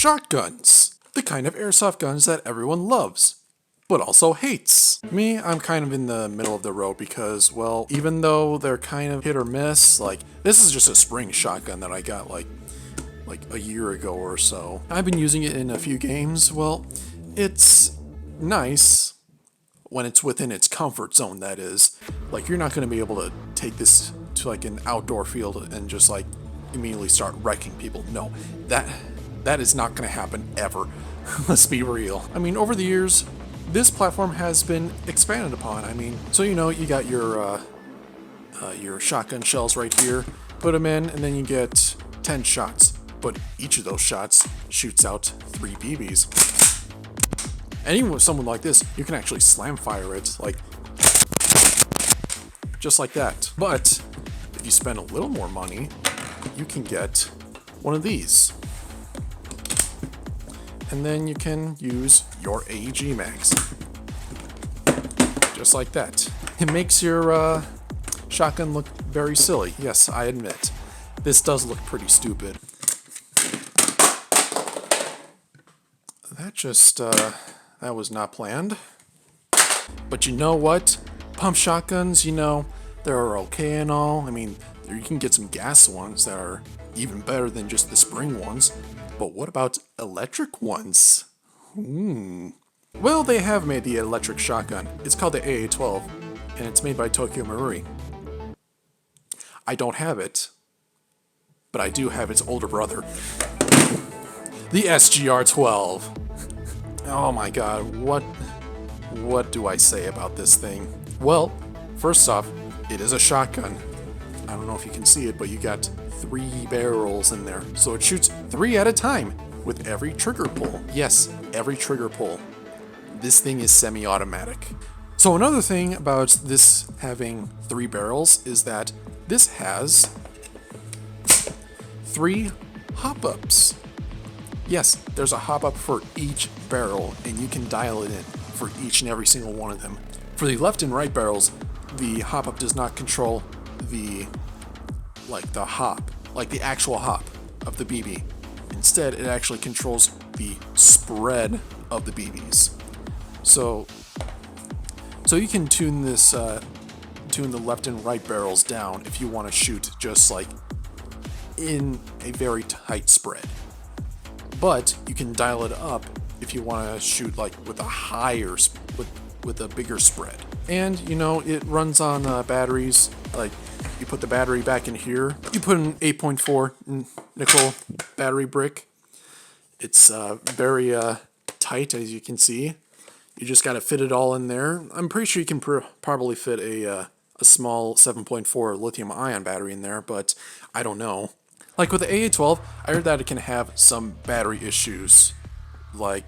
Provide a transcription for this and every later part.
shotguns. The kind of airsoft guns that everyone loves, but also hates. Me, I'm kind of in the middle of the road because, well, even though they're kind of hit or miss, like, this is just a spring shotgun that I got like a year ago or so. I've been using it in a few games. Well, it's nice when it's within its comfort zone, that is. Like, you're not going to be able to take this to like an outdoor field and just like immediately start wrecking people. No, that is not going to happen ever. Let's be real. I mean, over the years, this platform has been expanded upon. I mean, so you know, you got your shotgun shells right here. Put them in, and then you get 10 shots. But each of those shots shoots out 3 BBs. And even with someone like this, you can actually slam fire it, like, just like that. But if you spend a little more money, you can get one of these. And then you can use your AEG mags. Just like that. It makes your shotgun look very silly. Yes, I admit. This does look pretty stupid. That just, that was not planned. But you know what? Pump shotguns, you know, they're okay and all. I mean, you can get some gas ones that are even better than just the spring ones. But what about electric ones? Well, they have made the electric shotgun. It's called the AA-12, and it's made by Tokyo Marui. I don't have it, but I do have its older brother, the SGR-12. Oh my god, what do I say about this thing? Well, first off, it is a shotgun. I don't know if you can see it, but you got 3 barrels in there. So it shoots 3 at a time with every trigger pull. Yes, every trigger pull. This thing is semi-automatic. So another thing about this having 3 barrels is that this has 3 hop-ups. Yes, there's a hop-up for each barrel, and you can dial it in for each and every single one of them. For the left and right barrels, the hop-up does not control the hop, like the actual hop of the BB. Instead, it actually controls the spread of the BBs. So you can tune this, tune the left and right barrels down if you want to shoot just like in a very tight spread. But you can dial it up if you want to shoot like with a higher, with a bigger spread. And you know, it runs on batteries. Like, you put the battery back in here. You put an 8.4 nickel battery brick. It's very tight, as you can see. You just got to fit it all in there. I'm pretty sure you can probably fit a small 7.4 lithium ion battery in there, but I don't know. Like with the AA-12, I heard that it can have some battery issues. Like,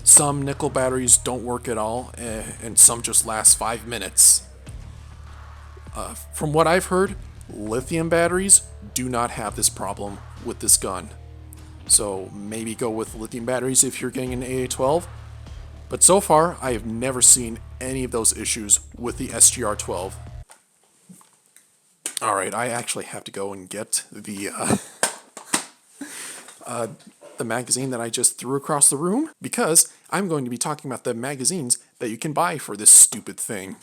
some nickel batteries don't work at all, and some just last 5 minutes. From what I've heard, lithium batteries do not have this problem with this gun. So maybe go with lithium batteries if you're getting an AA-12. But so far, I have never seen any of those issues with the SGR-12. Alright, I actually have to go and get the magazine that I just threw across the room, because I'm going to be talking about the magazines that you can buy for this stupid thing.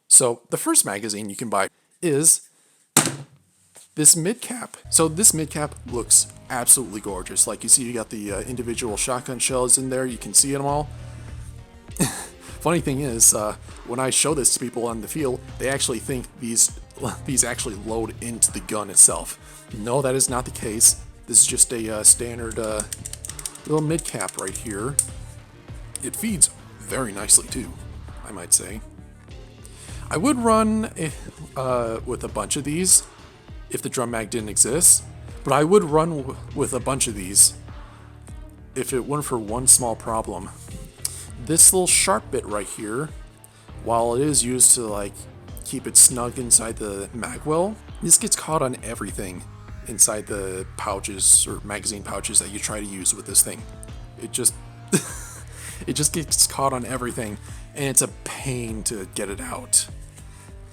So the first magazine you can buy is this mid-cap. So this mid-cap looks absolutely gorgeous. Like, you see, you got the individual shotgun shells in there. You can see them all. Funny thing is, when I show this to people on the field, they actually think these actually load into the gun itself. No, that is not the case. This is just a standard little mid-cap right here. It feeds very nicely too, I might say. I would run with a bunch of these if the drum mag didn't exist, but I would run with a bunch of these if it weren't for one small problem. This little sharp bit right here, while it is used to like keep it snug inside the mag well, this gets caught on everything inside the pouches or magazine pouches that you try to use with this thing. It just it just gets caught on everything, and it's a pain to get it out.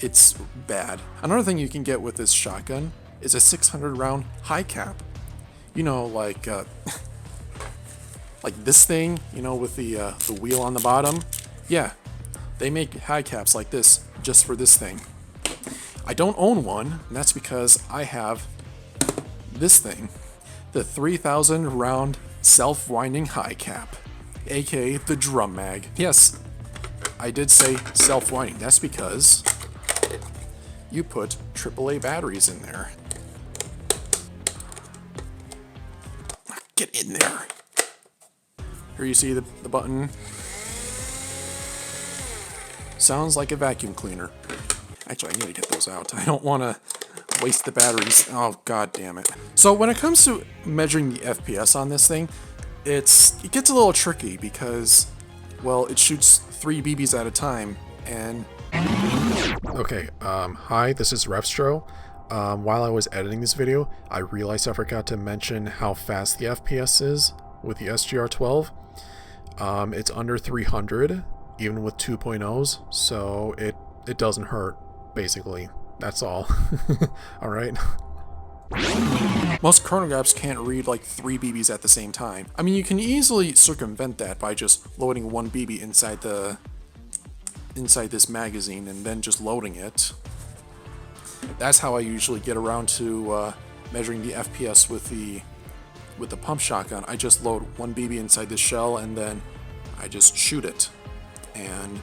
It's bad. Another thing you can get with this shotgun is a 600 round high cap. You know, like Like this thing, you know, with the wheel on the bottom. Yeah, they make high caps like this just for this thing. I don't own one, and that's because I have this thing, the 3000 round self-winding high cap, aka the drum mag. Yes, I did say self-winding. That's because you put AAA batteries in there. Get in there. Here you see the button. Sounds like a vacuum cleaner. Actually, I need to get those out. I don't want to waste the batteries. Oh, god damn it. So when it comes to measuring the FPS on this thing, it gets a little tricky because, well, it shoots 3 BBs at a time, and... Okay, hi, this is Revstro. While I was editing this video, I realized I forgot to mention how fast the FPS is with the SGR-12. It's under 300, even with 2.0s, so it doesn't hurt, basically. That's all. Alright? Most chronographs can't read like 3 BBs at the same time. I mean, you can easily circumvent that by just loading 1 BB inside this magazine and then just loading it. That's how I usually get around to measuring the FPS with the pump shotgun. I just load 1 BB inside this shell and then I just shoot it. And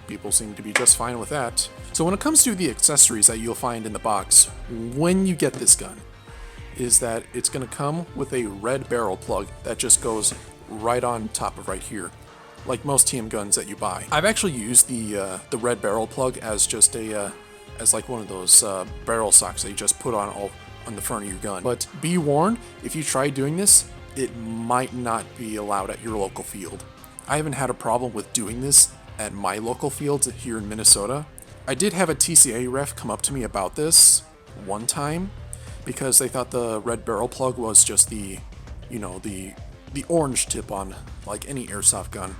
people seem to be just fine with that. So when it comes to the accessories that you'll find in the box when you get this gun, is that it's going to come with a red barrel plug that just goes right on top of right here, like most TM guns that you buy. I've actually used the red barrel plug as just as like one of those barrel socks that you just put on the front of your gun. But be warned, if you try doing this, it might not be allowed at your local field. I haven't had a problem with doing this at my local fields here in Minnesota. I did have a TCA ref come up to me about this one time because they thought the red barrel plug was just the orange tip on like any airsoft gun.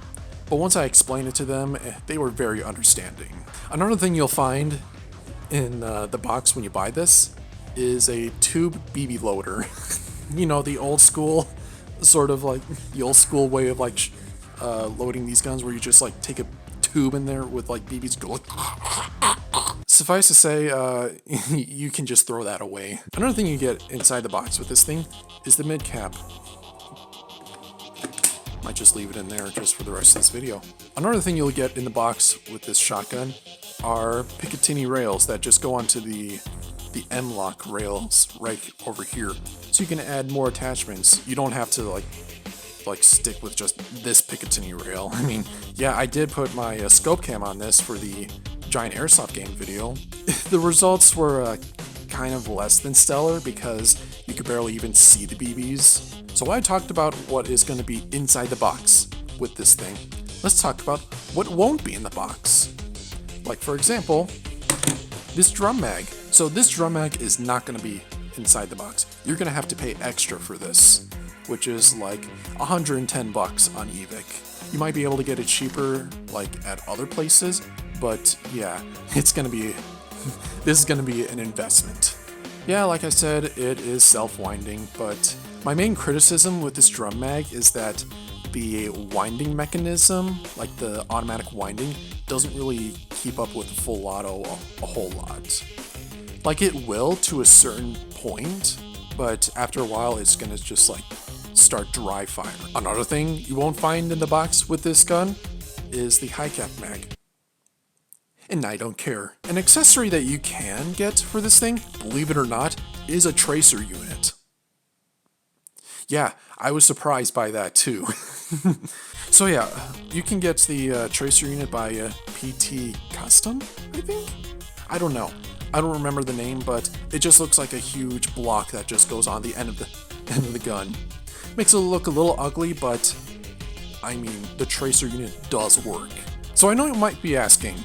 But once I explained it to them, they were very understanding. Another thing you'll find in the box when you buy this is a tube BB loader. You know, the old school, sort of like the old school way of like loading these guns where you just like take a tube in there with like BBs go like... Suffice to say, you can just throw that away. Another thing you get inside the box with this thing is the mid cap. Might just leave it in there just for the rest of this video. Another thing you'll get in the box with this shotgun are Picatinny rails that just go onto the M-lock rails right over here. So you can add more attachments. You don't have to like stick with just this Picatinny rail. I mean, yeah, I did put my scope cam on this for the giant airsoft game video. The results were kind of less than stellar because you could barely even see the BBs. So I talked about what is going to be inside the box with this thing. Let's talk about what won't be in the box. Like, for example, this drum mag. So this drum mag is not going to be inside the box. You're going to have to pay extra for this, which is like 110 bucks on eBay. You might be able to get it cheaper like at other places, but yeah, it's going to be, this is going to be an investment. Yeah, like I said, it is self-winding, but my main criticism with this drum mag is that the winding mechanism, like the automatic winding, doesn't really keep up with full auto a whole lot. Like it will to a certain point, but after a while it's gonna just like start dry fire. Another thing you won't find in the box with this gun is the high cap mag. And I don't care. An accessory that you can get for this thing, believe it or not, is a tracer unit. Yeah, I was surprised by that too. So yeah, you can get the tracer unit by PT Custom, I think? I don't know. I don't remember the name, but it just looks like a huge block that just goes on the end of the gun. Makes it look a little ugly, but I mean, the tracer unit does work. So I know you might be asking,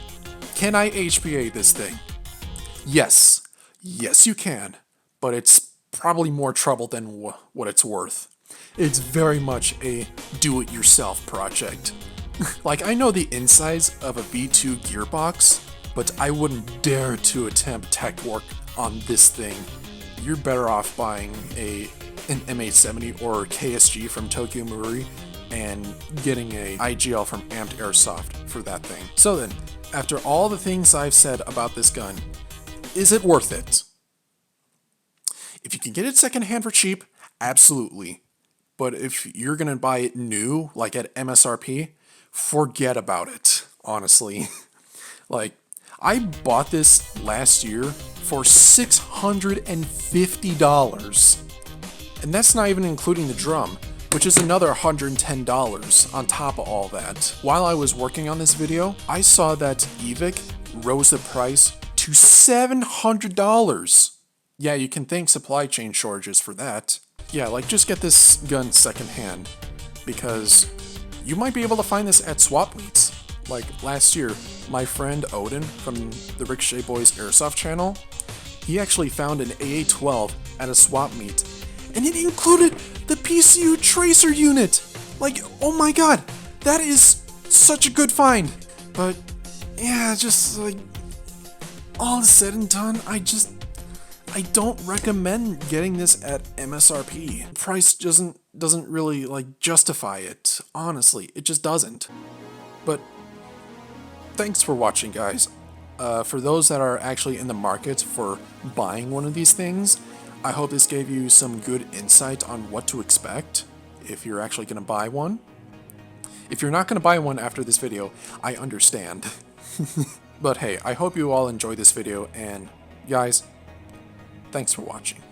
can I HPA this thing? Yes. Yes, you can. But it's probably more trouble than what it's worth. It's very much a do-it-yourself project. Like, I know the insides of a V2 gearbox, but I wouldn't dare to attempt tech work on this thing. You're better off buying an M870 or KSG from Tokyo Marui and getting a IGL from Amped Airsoft for that thing. So then, after all the things I've said about this gun, is it worth it? If you can get it secondhand for cheap, absolutely. But if you're gonna buy it new, like at MSRP, forget about it, honestly. Like, I bought this last year for $650. And that's not even including the drum, which is another $110 on top of all that. While I was working on this video, I saw that Evic rose the price to $700. Yeah, you can thank supply chain shortages for that. Yeah, like just get this gun secondhand, because you might be able to find this at swap meets. Like last year, my friend Odin from the Ricochet Boys Airsoft channel, he actually found an AA-12 at a swap meet, and it included the PCU tracer unit. Like, oh my god, that is such a good find. But yeah, just like all said and done, I don't recommend getting this at MSRP. The price doesn't really like justify it. Honestly, it just doesn't. But thanks for watching, guys. For those that are actually in the market for buying one of these things, I hope this gave you some good insight on what to expect if you're actually going to buy one. If you're not going to buy one after this video, I understand. But hey, I hope you all enjoyed this video, and guys, thanks for watching.